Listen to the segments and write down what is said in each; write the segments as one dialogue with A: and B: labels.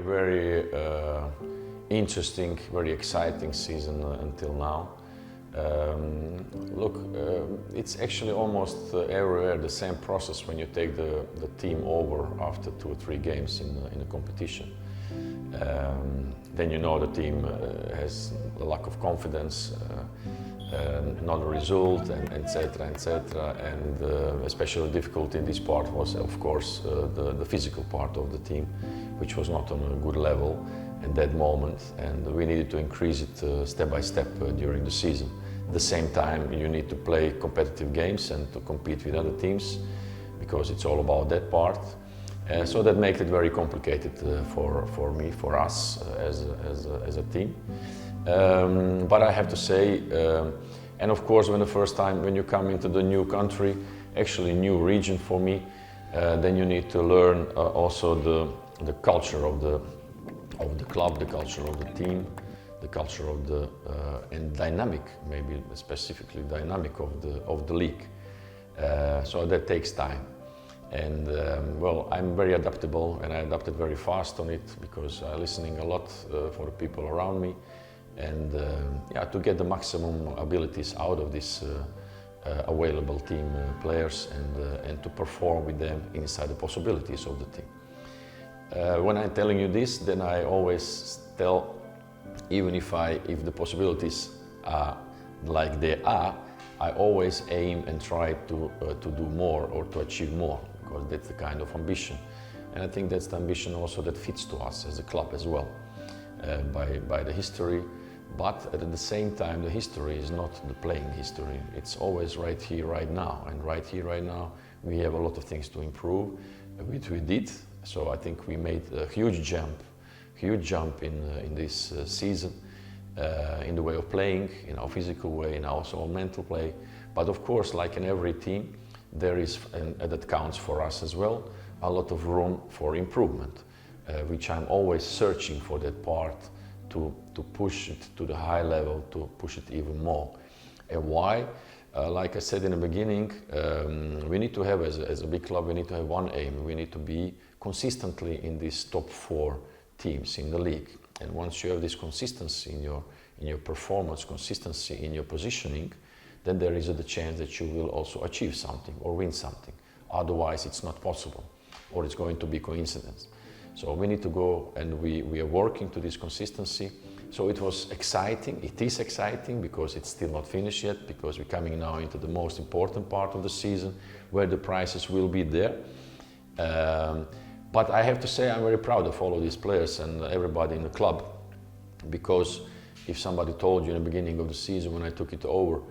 A: very interesting, very exciting season until now. Look, it's actually almost everywhere the same process when you take the team over after 2 or 3 games in a competition. Then you know the team has a lack of confidence, not a result, and etc. etc. And especially difficult in this part was, of course, the physical part of the team, which was not on a good level at that moment, and we needed to increase it step by step during the season. At the same time, you need to play competitive games and to compete with other teams, because it's all about that part. So that makes it very complicated for me, for us as a team. But I have to say, and of course, when you come into the new country, actually new region for me, then you need to learn also the culture of the club, the culture of the team, the culture of the and dynamic, maybe specifically dynamic of the league. So that takes time. And well, I'm very adaptable, and I adapted very fast on it because I'm listening a lot for the people around me, and yeah, to get the maximum abilities out of this available team players, and to perform with them inside the possibilities of the team. When I'm telling you this, then I always tell, even if the possibilities are like they are, I always aim and try to do more or to achieve more, because that's the kind of ambition. And I think that's the ambition also that fits to us as a club as well, by the history. But at the same time, the history is not the playing history. It's always right here, right now. And right here, right now, we have a lot of things to improve, which we did. So I think we made a huge jump in this season, in the way of playing, in our physical way, in also our mental play. But of course, like in every team, there is, and that counts for us as well, a lot of room for improvement, which I'm always searching for that part to push it to the high level, to push it even more. And why? Like I said in the beginning, we need to have, as a big club, we need to have one aim. We need to be consistently in these top 4 teams in the league. And once you have this consistency in your performance, consistency in your positioning, then there is the chance that you will also achieve something or win something. Otherwise, it's not possible, or it's going to be coincidence. So we need to go, and we are working to this consistency. So it was exciting. It is exciting because it's still not finished yet, because we're coming now into the most important part of the season, where the prizes will be there. But I have to say I'm very proud of all of these players and everybody in the club, because if somebody told you in the beginning of the season, when I took it over,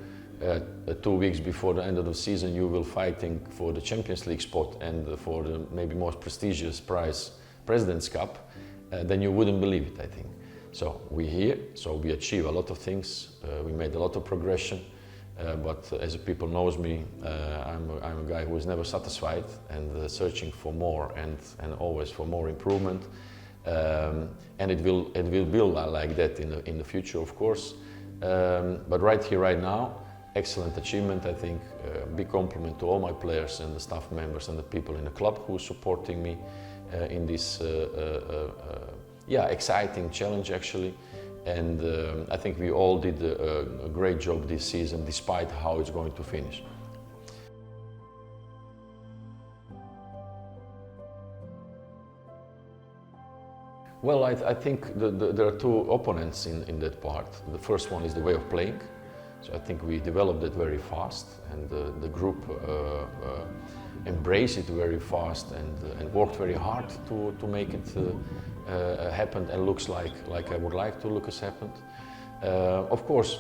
A: 2 weeks before the end of the season, you will fighting for the Champions League spot and for the maybe most prestigious prize, President's Cup, then you wouldn't believe it, I think. So we're here, so we achieve a lot of things, we made a lot of progression, but as people knows me, I'm a guy who is never satisfied, and searching for more and always for more improvement, and it will build like that in the future, of course. But right here, right now, excellent achievement, I think. Big compliment to all my players and the staff members and the people in the club who are supporting me in this exciting challenge, actually. And I think we all did a great job this season, despite how it's going to finish. Well, I think there are 2 opponents in that part. The first one is the way of playing. So I think we developed it very fast, and the group embraced it very fast and worked very hard to make it happen, and looks like I would like to look as happened. Of course,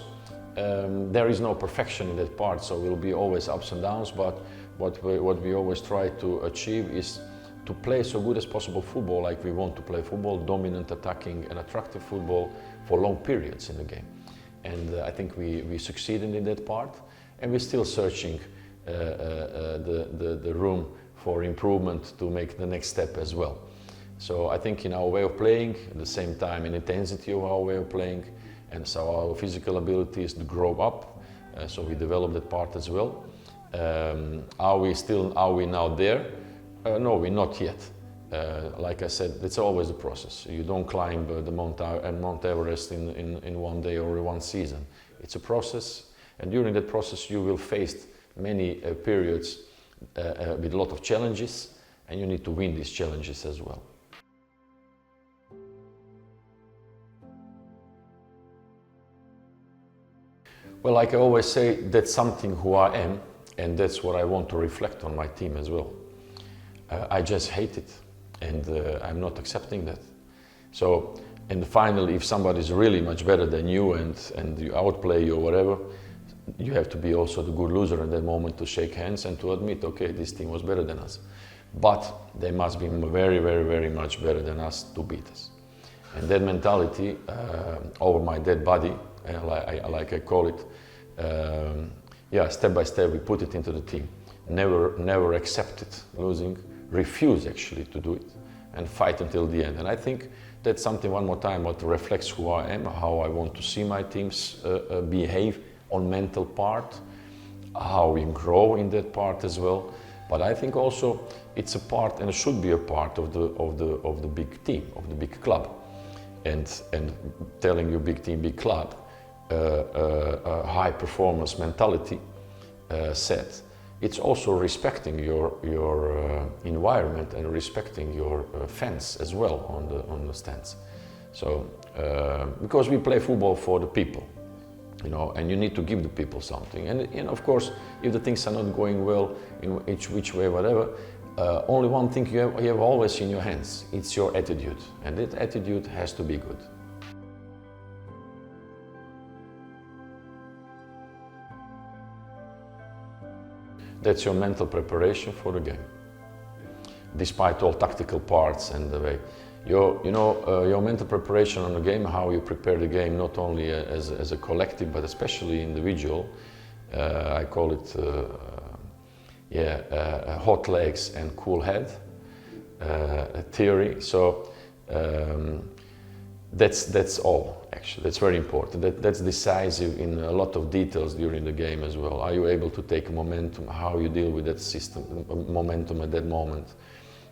A: there is no perfection in that part, so will be always ups and downs, but what we always try to achieve is to play so good as possible football, like we want to play football, dominant, attacking and attractive football for long periods in the game. And I think we succeeded in that part, and we're still searching the room for improvement to make the next step as well. So I think in our way of playing, at the same time in intensity of our way of playing, and so our physical abilities to grow up, so we developed that part as well. Are we now there? No, we're not yet. Like I said, it's always a process. You don't climb the Mount Everest in one day or one season. It's a process, and during that process you will face many periods with a lot of challenges, and you need to win these challenges as well. Well, like I always say, that's something who I am, and that's what I want to reflect on my team as well. I just hate it, and I'm not accepting that. So, and finally, if somebody's really much better than you and you outplay you or whatever, you have to be also the good loser in that moment to shake hands and to admit, okay, this team was better than us. But they must be very, very, very much better than us to beat us. And that mentality over my dead body, like I call it, yeah, step by step we put it into the team. Never accept it, losing, refuse actually to do it, and fight until the end. And I think that's something, one more time, what reflects who I am, how I want to see my teams behave on mental part, how we grow in that part as well. But I think also it's a part, and it should be a part of the big team, of the big club. And telling you big team, big club, a high performance mentality set. It's also respecting your environment and respecting your fans as well on the stands. So because we play football for the people, you know, and you need to give the people something. And of course, if the things are not going well in which way, whatever, only one thing you have always in your hands. It's your attitude, and that attitude has to be good. That's your mental preparation for the game. Despite all tactical parts and the way, your mental preparation on the game, how you prepare the game, not only as a collective, but especially individual. I call it, hot legs and cool head theory. So that's all. Actually, that's very important. That's decisive in a lot of details during the game as well. Are you able to take momentum? How you deal with that system, momentum at that moment?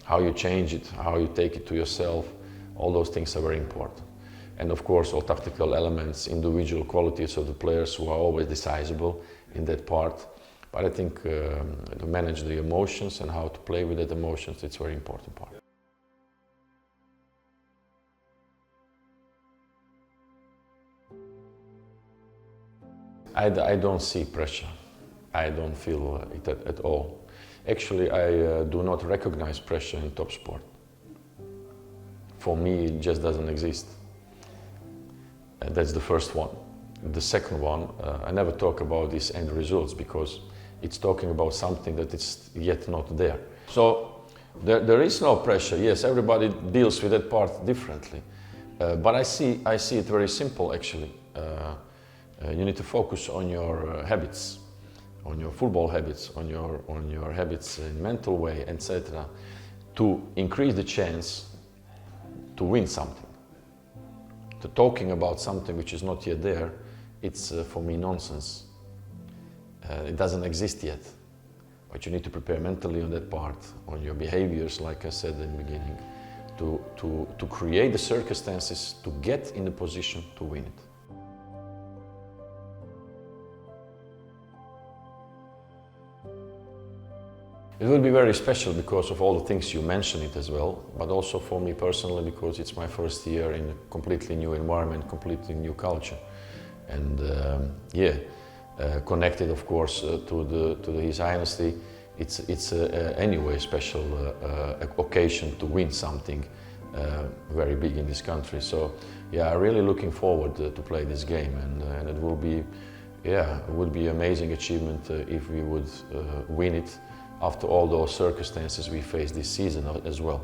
A: How you change it? How you take it to yourself? All those things are very important. And of course, all tactical elements, individual qualities of the players who are always decisible in that part. But I think to manage the emotions and how to play with that emotions, it's a very important part. I don't see pressure. I don't feel it at all. Actually, I do not recognize pressure in top sport. For me, it just doesn't exist. That's the first one. The second one, I never talk about these end results because it's talking about something that is yet not there. So there is no pressure. Yes, everybody deals with that part differently. But I see it very simple actually. You need to focus on your habits, on your football habits, on your habits in mental way, etc., to increase the chance to win something. To talking about something which is not yet there, it's for me nonsense. It doesn't exist yet, but you need to prepare mentally on that part, on your behaviors, like I said in the beginning, to create the circumstances to get in the position to win it. It will be very special because of all the things you mentioned it as well, but also for me personally because it's my first year in a completely new environment, completely new culture. And connected of course to His Highness, it's anyway a special occasion to win something very big in this country. So yeah, I'm really looking forward to play this game, and it will be, it would be an amazing achievement if we would win it after all those circumstances we face this season as well.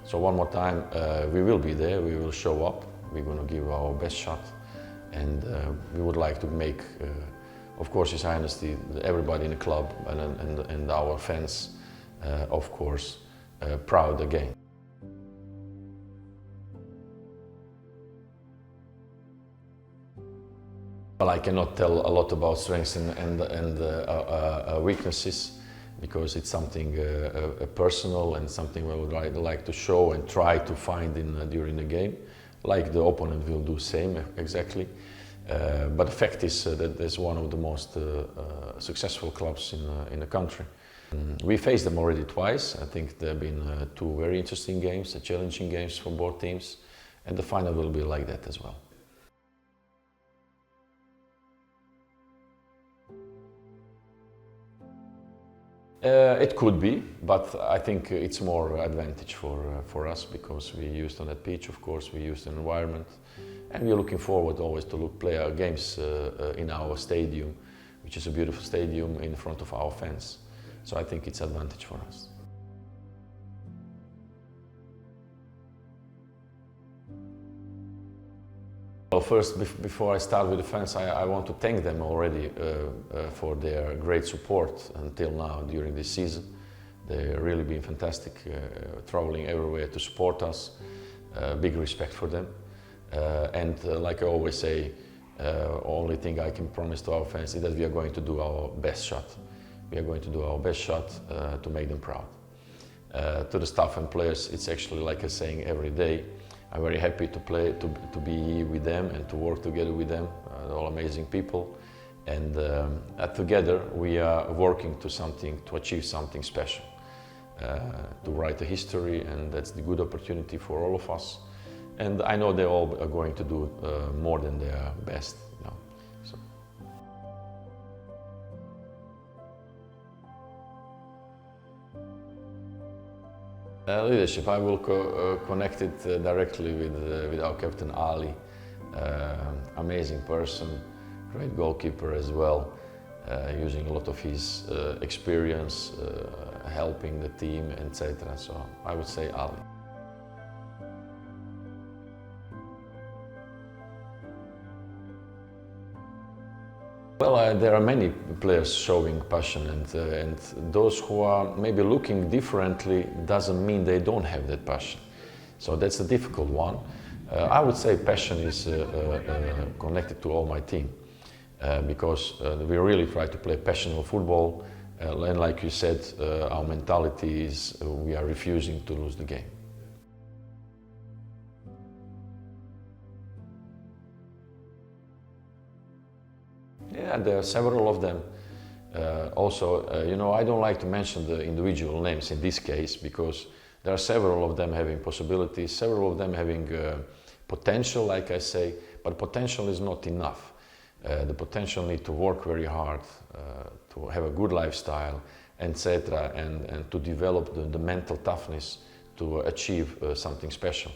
A: So one more time, we will be there, we will show up, we're going to give our best shot, and we would like to make, of course, His Highness, everybody in the club and our fans, of course, proud again. Well, I cannot tell a lot about strengths and weaknesses, because it's something personal and something we would like to show and try to find during the game, like the opponent will do same exactly. But the fact is that it's one of the most successful clubs in the country. We faced them already twice. I think there have been two very interesting games, challenging games for both teams, and the final will be like that as well. It could be, but I think it's more advantage for us because we used on that pitch, of course, we used an environment, and we're looking forward always to play our games in our stadium, which is a beautiful stadium in front of our fans. So I think it's advantage for us. Well, first, before I start with the fans, I want to thank them already for their great support until now during this season. They've really been fantastic, traveling everywhere to support us. Big respect for them. And like I always say, only thing I can promise to our fans is that we are going to do our best shot. We are going to do our best shot to make them proud. To the staff and players, it's actually like I'm saying every day. I'm very happy to play, to be with them and to work together with them. They're all amazing people, and together we are working to achieve something special, to write a history, and that's the good opportunity for all of us. And I know they all are going to do more than their best. You know, so. Leadership, I will connect it directly with our captain Ali, amazing person, great goalkeeper as well, using a lot of his experience, helping the team, etc. So I would say Ali. Well, there are many players showing passion, and those who are maybe looking differently doesn't mean they don't have that passion. So that's a difficult one. I would say passion is connected to all my team because we really try to play passionate football, and like you said, our mentality is we are refusing to lose the game. Yeah, there are several of them. You know, I don't like to mention the individual names in this case because there are several of them having possibilities, several of them having potential, like I say, but potential is not enough. The potential need to work very hard, to have a good lifestyle, etc., and to develop the mental toughness to achieve something special.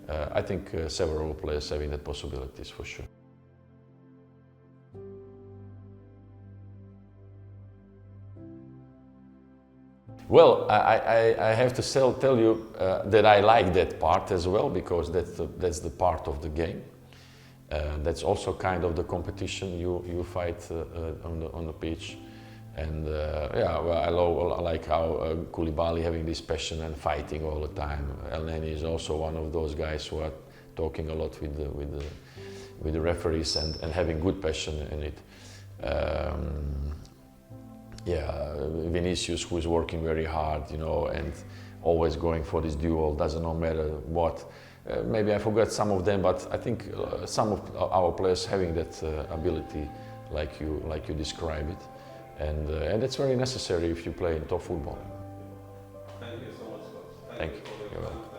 A: I think several players having that possibilities for sure. Well, I have to tell you that I like that part as well because that's the part of the game. That's also kind of the competition you fight on the pitch, and yeah, well, I like how Koulibaly having this passion and fighting all the time. Elneny is also one of those guys who are talking a lot with the referees and having good passion in it. Yeah, Vinicius, who is working very hard, you know, and always going for this duel, doesn't matter what. Maybe I forgot some of them, but I think some of our players having that ability, like you describe it, and it's very necessary if you play in top football.
B: Thank you so much, Coach.
A: Thank you. You're welcome.